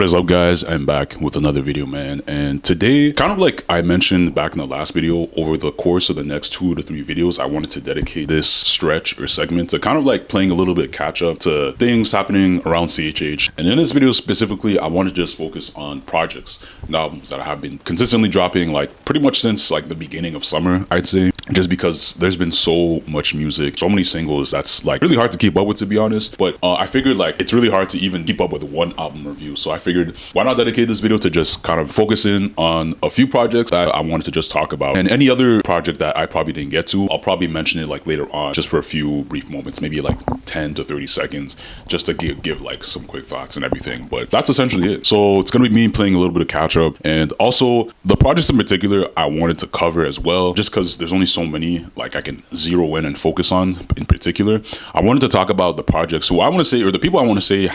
What is up, guys? I'm back with another video, man. And today, kind of like I mentioned back in the last video, over the course of the next 2 to 3 videos, I wanted to dedicate this stretch or segment to kind of like playing a little bit catch up to things happening around CHH. And in this video specifically, I want to just focus on projects and albums that have been consistently dropping like pretty much since like the beginning of summer, I'd say. Just because there's been so much music, so many singles, that's like really hard to keep up with, to be honest. But I figured like it's really hard to even keep up with one album review. So I figured why not dedicate this video to just kind of focusing on a few projects that I wanted to just talk about. And any other project that I probably didn't get to, I'll probably mention it like later on, just for a few brief moments, maybe like 10 to 30 seconds, just to give like some quick thoughts and everything. But that's essentially it. So it's gonna be me playing a little bit of catch up. And also the projects in particular, I wanted to cover as well, just because there's only so many like I can zero in and focus on in particular. I wanted to talk about the projects who I want to say, or the people I want to say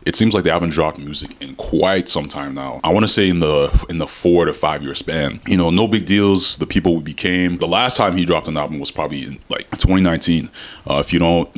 it seems like they haven't dropped music in quite some time now. I want to say in the 4 to 5 year span. You know, Nobigdyl's The People We Became. The last time he dropped an album was probably in like 2019. If you don't,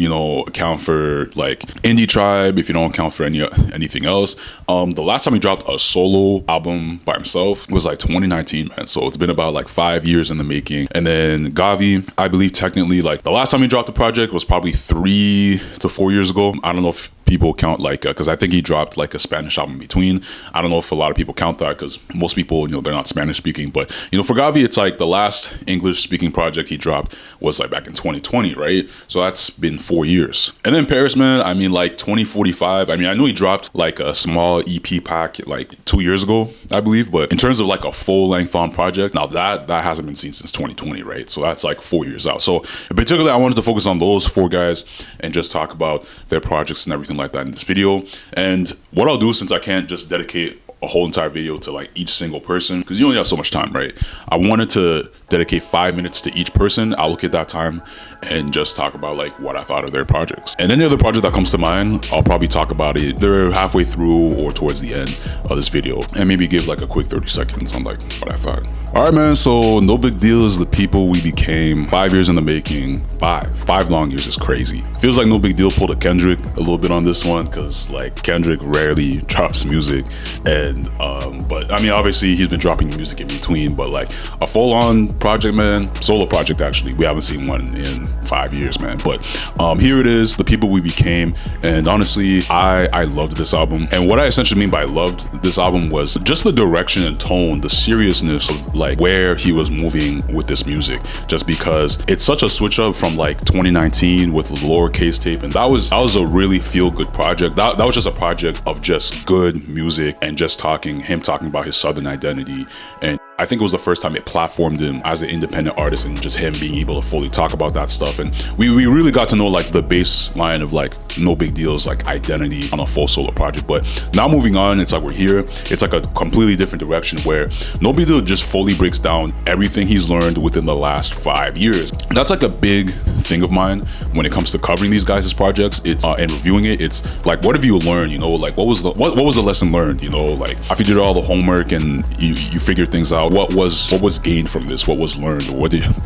account for like Indie Tribe, if you don't account for anything else. The last time he dropped a solo album by himself was like 2019, man. So it's been about like 5 years in the making. And then Gawvi, I believe technically like the last time he dropped the project was probably 3 to 4 years ago. I don't know if people count like because I think he dropped like a Spanish album in between. I don't know if a lot of people count that because most people, they're not Spanish speaking. But for Gawvi, it's like the last English speaking project he dropped was like back in 2020, right? So that's been 4 years. And then Parris, man, I mean like 2045. I mean, I know he dropped like a small EP pack like 2 years ago, I believe. But in terms of like a full length on project, now that hasn't been seen since 2020, right? So that's like 4 years out. So in particular, I wanted to focus on those 4 guys and just talk about their projects and everything like that in this video. And what I'll do, since I can't just dedicate a whole entire video to like each single person, because you only have so much time, right? I wanted to dedicate 5 minutes to each person, allocate that time, and just talk about like what I thought of their projects. And any other project that comes to mind, I'll probably talk about it either halfway through or towards the end of this video, and maybe give like a quick 30 seconds on like what I thought. All right, man, so Nobigdyl is The People We Became. 5 years in the making. Five long years is crazy. Feels like Nobigdyl pulled a Kendrick a little bit on this one, because like Kendrick rarely drops music. And but I mean, obviously he's been dropping music in between, but like a full-on project, man, solo project actually, we haven't seen one in 5 years, man. But here it is, The People We Became. And honestly, I loved this album. And what I essentially mean by loved this album was just the direction and tone, the seriousness of like where he was moving with this music, just because it's such a switch up from like 2019 with the lowercase tape. And that was a really feel good project. That was just a project of just good music and just him talking about his Southern identity. And I think it was the first time it platformed him as an independent artist, and just him being able to fully talk about that stuff. And we really got to know like the baseline of like Nobigdyl's like identity on a full solo project. But now moving on, it's like we're here. It's like a completely different direction where Nobigdyl just fully breaks down everything he's learned within the last 5 years. That's like a big thing of mine when it comes to covering these guys' projects. It's and reviewing it. It's like, what have you learned? Like what was the lesson learned? Like after you did all the homework and you figured things out, what was gained from this? What was learned?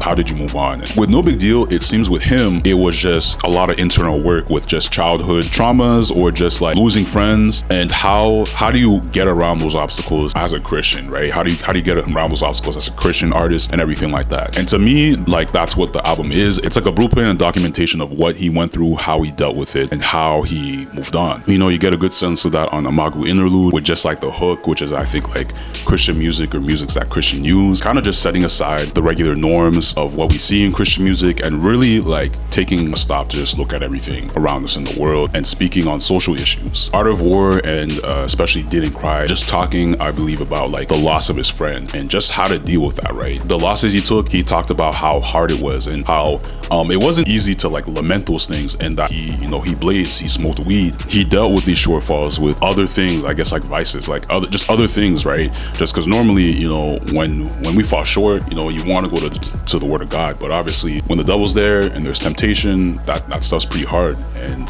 How did you move on? And with Nobigdyl, it seems with him, it was just a lot of internal work with just childhood traumas or just like losing friends, and how do you get around those obstacles as a Christian, right? How do you get around those obstacles as a Christian artist and everything like that? And to me, like that's what the album is. It's like a blueprint and documentation of what he went through, how he dealt with it, and how he moved on. You get a good sense of that on Amagu Interlude with just like the hook, which is I think like Christian music or music's that Christian use, kind of just setting aside the regular norms of what we see in Christian music and really like taking a stop to just look at everything around us in the world and speaking on social issues. Art of War and especially Didn't Cry, just talking, I believe, about like the loss of his friend and just how to deal with that, right? The losses he took, he talked about how hard it was and how it wasn't easy to like lament those things, and that he blazed, he smoked weed, he dealt with these shortfalls with other things, I guess, like vices, like other things, right? Just because normally, when we fall short, you want to go to the Word of God, but obviously when the devil's there and there's temptation, that stuff's pretty hard. And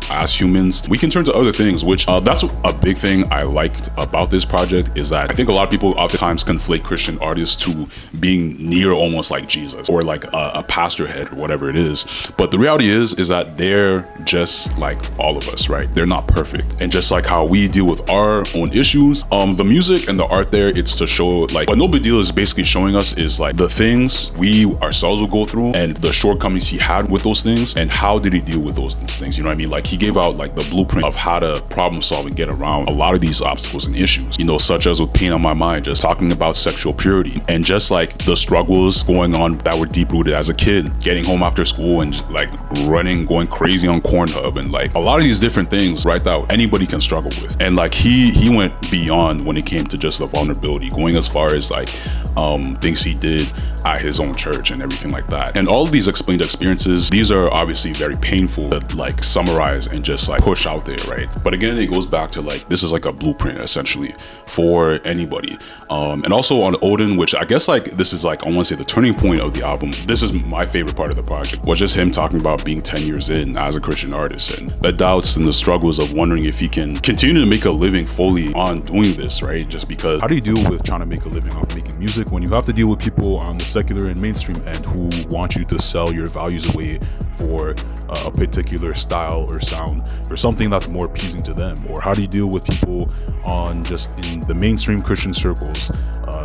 as humans, we can turn to other things, which that's a big thing I liked about this project, is that I think a lot of people oftentimes conflate Christian artists to being near almost like Jesus or like a pastor head or whatever it is. But the reality is that they're just like all of us, right? They're not perfect. And just like how we deal with our own issues, the music and the art there, it's to show like what Nobigdyl is basically showing us is like the things we ourselves will go through and the shortcomings he had with those things, and how did he deal with those things, you know what I mean? Like he gave out like the blueprint of how to problem solve and get around a lot of these obstacles and issues, you know, such as with Pain on My Mind, just talking about sexual purity and just like the struggles going on that were deep rooted as a kid, getting home after school and like running, going crazy on Pornhub, and like a lot of these different things, right, that anybody can struggle with. And like he went beyond when it came to just the vulnerability, going as far as like things he did at his own church and everything like that. And all of these explained experiences, these are obviously very painful to like summarize and just like push out there, right? But again, it goes back to like, this is like a blueprint essentially for anybody. And also on Odin, which I guess like this is like, I want to say the turning point of the album. This is my favorite part of the project, was just him talking about being 10 years in as a Christian artist and the doubts and the struggles of wondering if he can continue to make a living fully on doing this, right? Just because how do you deal with trying to make a living off making music when you have to deal with people on the secular and mainstream end who want you to sell your values away for a particular style or sound or something that's more appeasing to them? Or how do you deal with people on just in the mainstream Christian circles,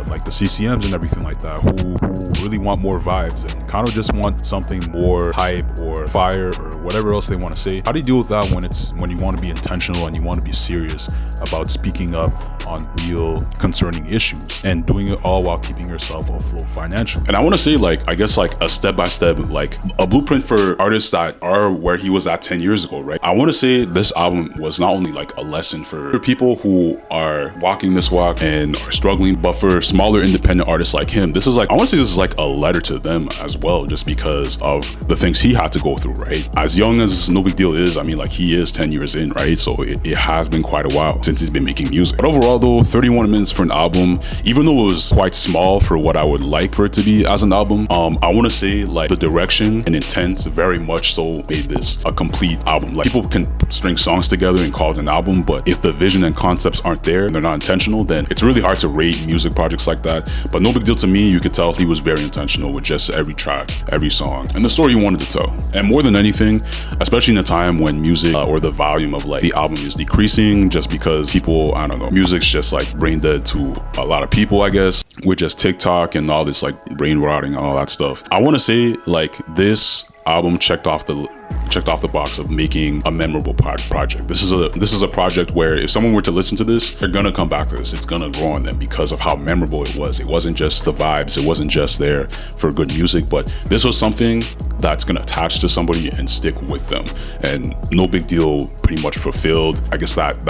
like the CCMs and everything like that, who really want more vibes and kind of just want something more hype or fire or whatever else they want to say? How do you deal with that when you want to be intentional and you want to be serious about speaking up on real concerning issues and doing it all while keeping yourself afloat financially? And I want to say like, I guess like a step-by-step, like a blueprint for artists that are where he was at 10 years ago, right? I want to say this album was not only like a lesson for people who are walking this walk and are struggling, but for smaller independent artists like him, this is like, I want to say this is like a letter to them as well, just because of the things he had to go through, right? As young as Nobigdyl is, I mean, like he is 10 years in, right? So it has been quite a while since he's been making music. But overall though, 31 minutes for an album, even though it was quite small for what I would like for it to be as an album, I want to say like the direction and intent very much so made this a complete album. Like people can string songs together and call it an album, but if the vision and concepts aren't there and they're not intentional, then it's really hard to rate music projects like that. But Nobigdyl, to me, you could tell he was very intentional with just every track, every song, and the story he wanted to tell. And more than anything, especially in a time when music or the volume of like the album is decreasing just because people, I don't know, music's just like brain dead to a lot of people, I guess, with just TikTok and all this like brain rotting and all that stuff. I want to say like this album checked off the box of making a memorable project. This is a project where if someone were to listen to this, they're gonna come back to this. It's gonna grow on them because of how memorable it was. It wasn't just the vibes, it wasn't just there for good music, but this was something that's gonna attach to somebody and stick with them. And Nobigdyl pretty much fulfilled, I guess, that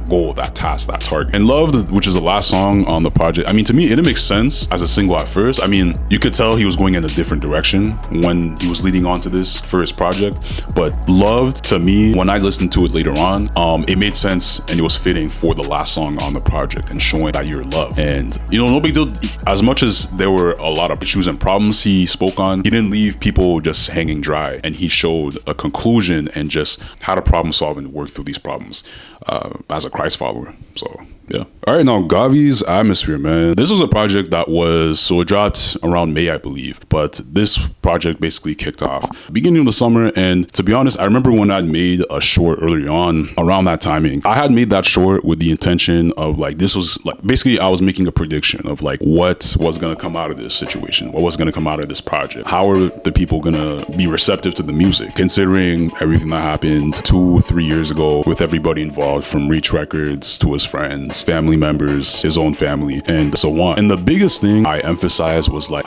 goal, that task, that target. And Loved, which is the last song on the project, I mean, to me, it didn't make sense as a single at first. I mean, you could tell he was going in a different direction when he was leading on to this first project. But Loved, to me, when I listened to it later on, it made sense and it was fitting for the last song on the project and showing that you're loved. And you know, Nobigdyl, as much as there were a lot of issues and problems he spoke on, he didn't leave people just hanging dry, and he showed a conclusion and just how to problem solve and work through these problems as a Christ follower. So yeah. All right, now Gawvi's Atmostfear, man. This was a project that so it dropped around May, I believe, but this project basically kicked off beginning of the summer. And to be honest, I remember when I'd made a short early on around that timing. I had made that short with the intention of like, this was like, basically I was making a prediction of like what was gonna come out of this situation, what was gonna come out of this project, how are the people gonna be receptive to the music, considering everything that happened 2-3 years ago with everybody involved, from Reach Records to his friends, family members, his own family, and so on. And the biggest thing I emphasized was like,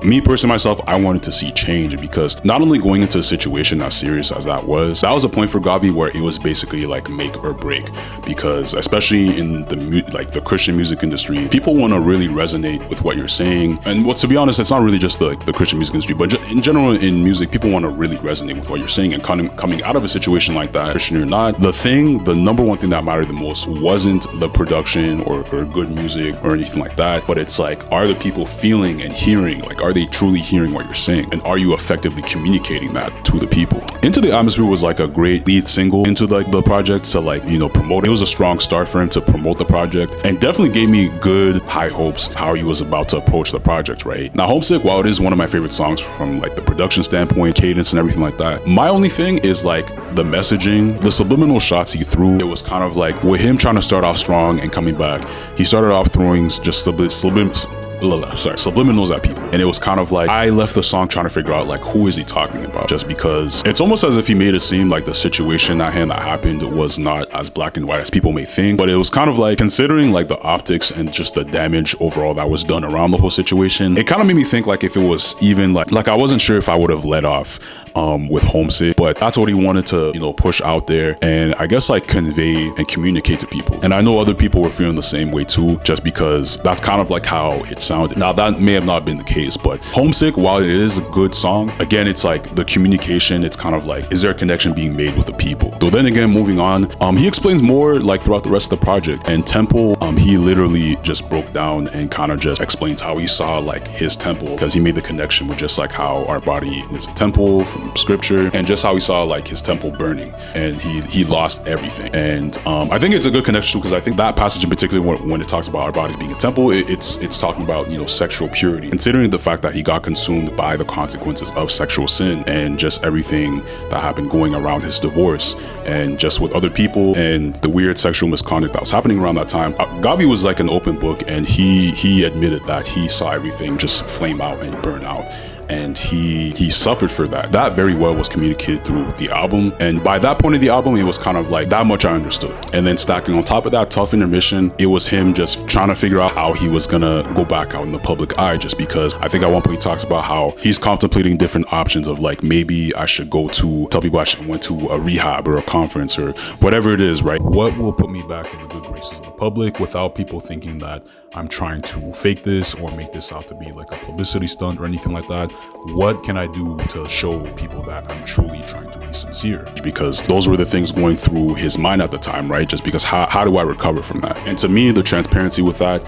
me personally myself, I wanted to see change, because not only going into a situation as serious as that was a point for Gawvi where it was basically like make or break, because especially in the Christian music industry, people want to really resonate with what you're saying. And to be honest, it's not really just the Christian music industry, but in general in music, people want to really resonate with what you're saying. And coming out of a situation like that, Christian or not, the number one thing that mattered the most wasn't the production or good music or anything like that, but it's like, are the people feeling and hearing, like, are they truly hearing what you're saying? And are you effectively communicating that to the people? Into the Atmosphere was like a great lead single into like the project to like, you know, promote it. It was a strong start for him to promote the project and definitely gave me good high hopes how he was about to approach the project, right? Now, Homesick, while it is one of my favorite songs from like the production standpoint, cadence and everything like that, my only thing is like the messaging, the subliminal shots he threw. It was kind of like with him trying to start off strong and coming back, he started off throwing just subliminals at people, and it was kind of like I left the song trying to figure out like who is he talking about, just because it's almost as if he made it seem like the situation at hand that happened was not as black and white as people may think. But it was kind of like, considering like the optics and just the damage overall that was done around the whole situation, it kind of made me think like if it was even like I wasn't sure if I would have let off with Homesick, but that's what he wanted to, you know, push out there and I guess like convey and communicate to people. And I know other people were feeling the same way too, just because that's kind of like how it sounded. Now that may have not been the case, but Homesick, while it is a good song, again, it's like the communication, it's kind of like, is there a connection being made with the people? So then again, moving on, he explains more like throughout the rest of the project. And temple, he literally just broke down and kind of just explains how he saw like his temple, because he made the connection with just like how our body is a temple from scripture, and just how he saw like his temple burning and he lost everything. And I think it's a good connection because I think that passage in particular, when it talks about our bodies being a temple, it's talking about, you know, sexual purity, considering the fact that he got consumed by the consequences of sexual sin and just everything that happened going around his divorce and just with other people and the weird sexual misconduct that was happening around that time. Gawvi was like an open book, and he admitted that he saw everything just flame out and burn out. And he suffered for that. That very well was communicated through the album. And by that point of the album, it was kind of like that much I understood. And then stacking on top of that, Tough Intermission, it was him just trying to figure out how he was gonna go back out in the public eye, just because I think at one point he talks about how he's contemplating different options of like, maybe I should tell people I should went to a rehab or a conference or whatever it is, right? What will put me back in the good graces of the public without people thinking that I'm trying to fake this or make this out to be like a publicity stunt or anything like that? What can I do to show people that I'm truly trying to be sincere? Because those were the things going through his mind at the time, right? Just because how do I recover from that? And to me, the transparency with that,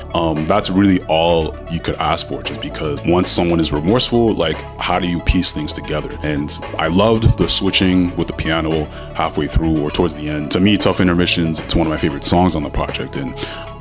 that's really all you could ask for, just because once someone is remorseful, like how do you piece things together? And I loved the switching with the piano halfway through or towards the end. To me, Tough Intermissions, it's one of my favorite songs on the project, and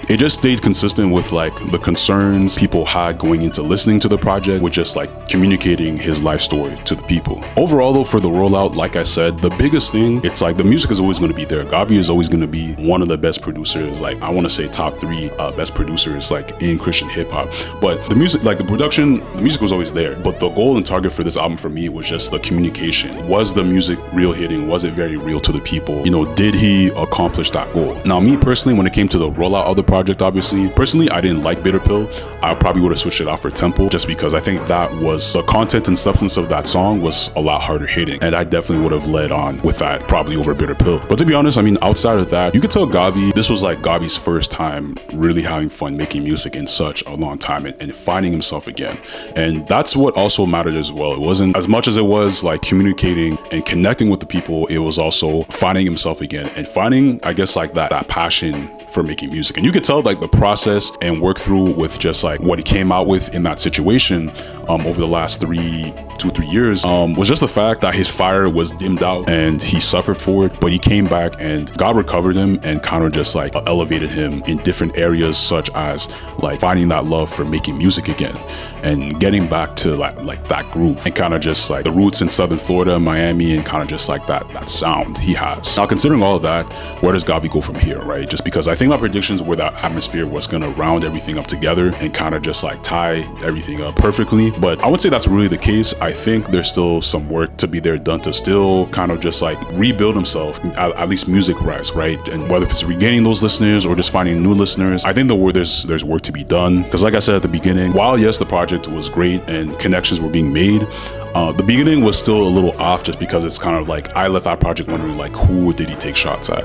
it just stayed consistent with like the concerns people had going into listening to the project, with just like communicating his life story to the people. Overall though, for the rollout, like I said, the biggest thing, it's like the music is always going to be there. Gawvi is always going to be one of the best producers, like I want to say top 3 best producers like in Christian hip hop. But the music, like the production, the music was always there. But the goal and target for this album for me was just the communication. Was the music real hitting? Was it very real to the people? You know, did he accomplish that goal? Now, me personally, when it came to the rollout of the project, obviously, personally, I didn't like Bitter Pill. I probably would have switched it out for Temple, just because I think that was the content and substance of that song was a lot harder hitting, and I definitely would have led on with that probably over Bitter Pill. But to be honest, I mean, outside of that, you could tell Gawvi, this was like Gawvi's first time really having fun making music in such a long time and finding himself again. And that's what also mattered as well. It wasn't as much as it was like communicating and connecting with the people, it was also finding himself again and finding, I guess, like that passion for making music. And you could tell like the process and work through with just like what he came out with in that situation over the last 2-3 years was just the fact that his fire was dimmed out and he suffered for it, but he came back and God recovered him and kind of just like elevated him in different areas, such as like finding that love for making music again and getting back to like that groove and kind of just like the roots in Southern Florida, Miami, and kind of just like that sound he has. Now, considering all of that, where does Gawvi go from here, right? Just because I think my predictions were that Atmosphere was gonna round everything up together and kind of just like tie everything up perfectly, but I would say that's really the case. I think there's still some work to be done to still kind of just like rebuild himself, at least music-wise, right? And whether it's regaining those listeners or just finding new listeners, I think there's work to be done. Because like I said at the beginning, while yes, the project was great and connections were being made, the beginning was still a little off, just because it's kind of like I left that project wondering like who did he take shots at.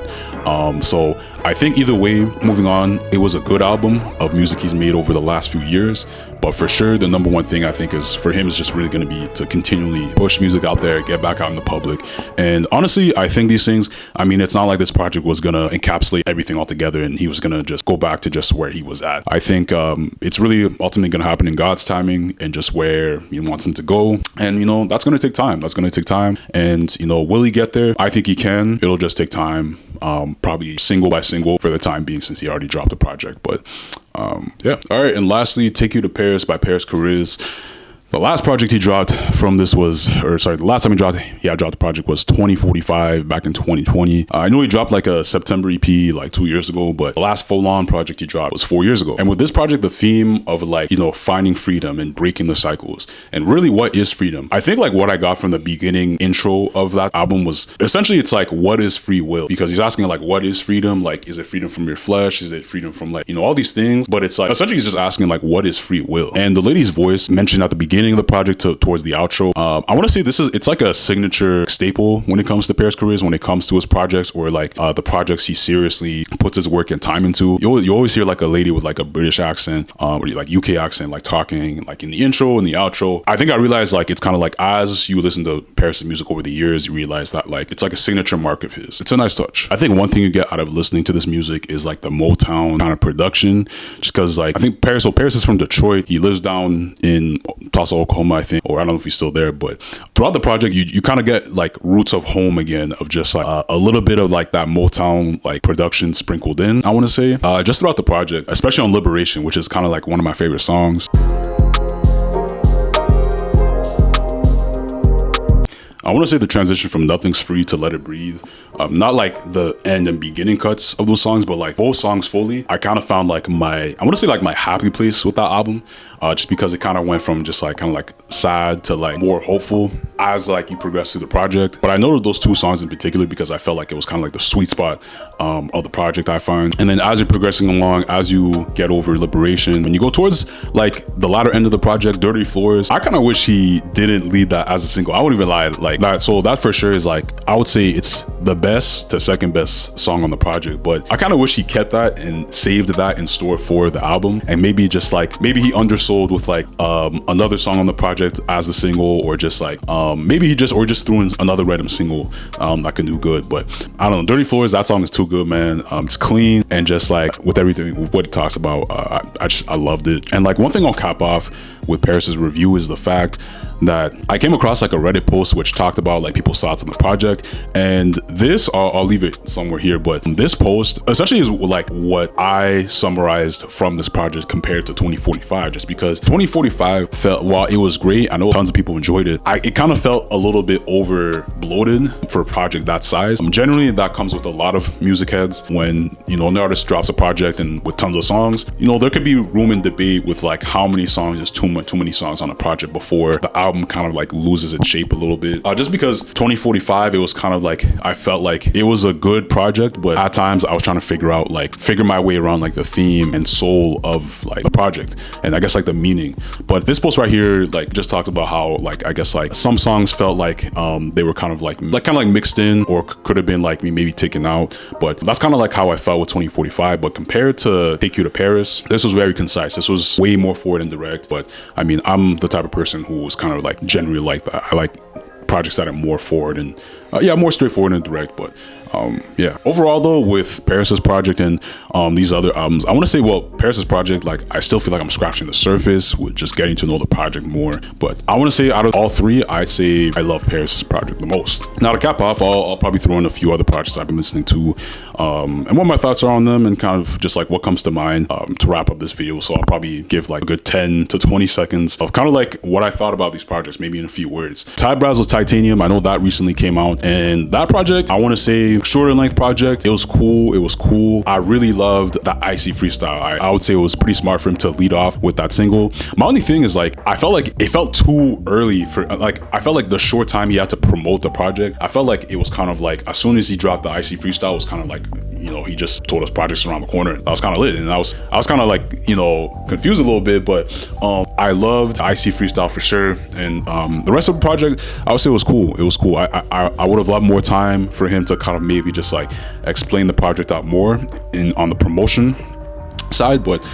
So I think either way, moving on, It was a good album of music he's made over the last few years, but for sure the number one thing I think is for him is just really going to be to continually push music out there, get back out in the public. And honestly, I think these things, I mean, it's not like this project was going to encapsulate everything all together and he was going to just go back to just where he was at. I think it's really ultimately going to happen in God's timing and just where he wants him to go. And, you know, that's going to take time. That's going to take time. And, you know, will he get there? I think he can. It'll just take time, probably single by single for the time being, since he already dropped the project. But yeah. All right. And lastly, Take You to Paris by Chariz. The last project he dropped from this was, or sorry, the last time he dropped the project was 2045 back in 2020. I know he dropped like a September EP like 2 years ago, but the last full-on project he dropped was 4 years ago. And with this project, the theme of like, you know, finding freedom and breaking the cycles, and really what is freedom? I think like what I got from the beginning intro of that album was essentially it's like, what is free will? Because he's asking like, what is freedom? Like, is it freedom from your flesh? Is it freedom from like, you know, all these things? But it's like, essentially he's just asking like, what is free will? And the lady's voice mentioned at the beginning of the project towards the outro. I want to say it's like a signature staple when it comes to Chariz, when it comes to his projects or like the projects he seriously puts his work and time into. You always hear like a lady with like a British accent or like UK accent, like talking like in the intro and the outro. I think I realized like it's kind of like as you listen to Parris' music over the years, you realize that like it's like a signature mark of his. It's a nice touch. I think one thing you get out of listening to this music is like the Motown kind of production, just because like I think Parris is from Detroit. He lives down in Tulsa, Oklahoma, I think, or I don't know if he's still there, but throughout the project you kind of get like roots of home again, of just like a little bit of like that Motown like production sprinkled in, I want to say, just throughout the project, especially on Liberation, which is kind of like one of my favorite songs. I want to say the transition from Nothing's Free to Let It Breathe, not like the end and beginning cuts of those songs, but like both songs fully, I kind of found like I want to say like my happy place with that album, just because it kind of went from just like kind of like sad to like more hopeful as like you progress through the project. But I noted those two songs in particular because I felt like it was kind of like the sweet spot of the project, I find. And then as you're progressing along, as you get over Liberation, when you go towards like the latter end of the project, Dirty Floors, I kind of wish he didn't lead that as a single. I wouldn't even lie, like that. So that for sure is like, I would say it's the best to second best song on the project, but I kind of wish he kept that and saved that in store for the album, and maybe just like maybe he undersold with like another song on the project as the single, or just like maybe he just threw in another random single that can do good. But I don't know, Dirty Floors, that song is too good, man. It's clean, and just like with everything with what it talks about, I loved it. And like one thing I'll cap off with Parris' review is the fact that I came across like a Reddit post which talked about like people's thoughts on the project, and this I'll leave it somewhere here, but this post essentially is like what I summarized from this project compared to 2045, just because 2045 felt, while it was great, I know tons of people enjoyed it, it kind of felt a little bit over bloated for a project that size. Generally that comes with a lot of music heads when, you know, an artist drops a project and with tons of songs, you know, there could be room and debate with like how many songs is too many songs on a project before the album kind of like loses its shape a little bit. Just because 2045, it was kind of like, I felt like it was a good project, but at times I was trying to figure my way around like the theme and soul of like the project, and I guess like the meaning. But this post right here like just talks about how like I guess like some songs felt like they were kind of like mixed in, or could have been like maybe taken out. But that's kind of like how I felt with 2045. But compared to Take You to Paris, this was very concise. This was way more forward and direct. But I mean, I'm the type of person who was kind of like generally like that. I like projects that are more forward and more straightforward and direct. But yeah, overall though, with Parris' project and these other albums, I want to say, well, Parris' project, like I still feel like I'm scratching the surface with just getting to know the project more. But I want to say out of all three, I'd say I love Parris' project the most. Now to cap off, I'll probably throw in a few other projects I've been listening to, and what my thoughts are on them, and kind of just like what comes to mind to wrap up this video. So I'll probably give like a good 10 to 20 seconds of kind of like what I thought about these projects, maybe in a few words. Ty Brazzle's Titanium, I know that recently came out, and that project, I want to say, shorter length project. It was cool. I really loved the Icy freestyle. I would say it was pretty smart for him to lead off with that single. My only thing is like, I felt like it felt too early for like, I felt like the short time he had to promote the project, I felt like it was kind of like, as soon as he dropped the Icy freestyle, it was kind of like, you know, he just told us projects around the corner. I was kind of lit, and I was kind of like, you know, confused a little bit, but I loved Icy freestyle for sure. And the rest of the project, I would say it was cool. I would have loved more time for him to kind of maybe just like explain the project out more on the promotion. side, but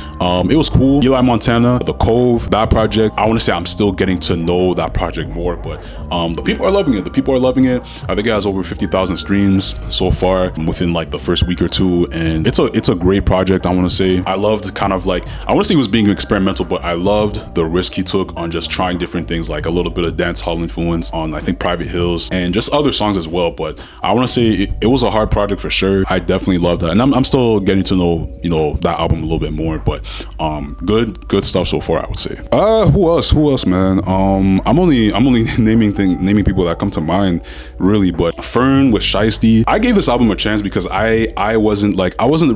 it was cool. Eli Montana, The Cove, that project, I want to say I'm still getting to know that project more, but the people are loving it. I think it has over 50,000 streams so far within like the first week or two, and it's a great project. I want to say I loved kind of like, I want to say he was being experimental, but I loved the risk he took on just trying different things, like a little bit of dance hall influence on, I think, Private Hills and just other songs as well. But I want to say it was a hard project for sure. I definitely loved that, and I'm still getting to know, you know, that album a little bit more, but good stuff so far, I would say. Who else, man? I'm only naming people that come to mind, really. But Fern with Shiesty, I gave this album a chance because I wasn't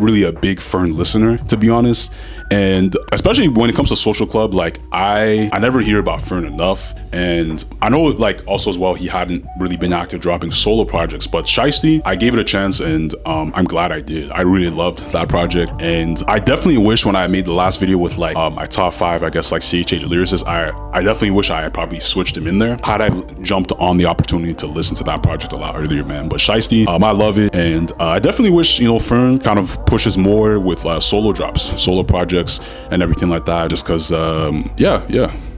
really a big Fern listener, to be honest, and especially when it comes to Social Club, like I never hear about Fern enough, and I know like also as well he hadn't really been active dropping solo projects, but Shiesty, I gave it a chance, and I'm glad I did. I really loved that project, and I definitely wish when I made the last video with like my top 5, I guess, like CHH lyricists, I definitely wish I had probably switched him in there had I jumped on the opportunity to listen to that project a lot earlier, man. But Shiesty, I love it, and I definitely wish, you know, Fern kind of pushes more with solo drops, solo projects and everything like that, just because yeah,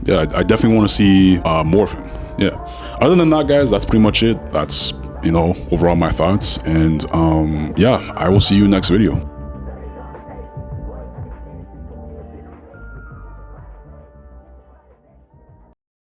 I definitely want to see more of him. Yeah, other than that, guys, that's pretty much it. That's, you know, overall my thoughts, and yeah, I will see you next video.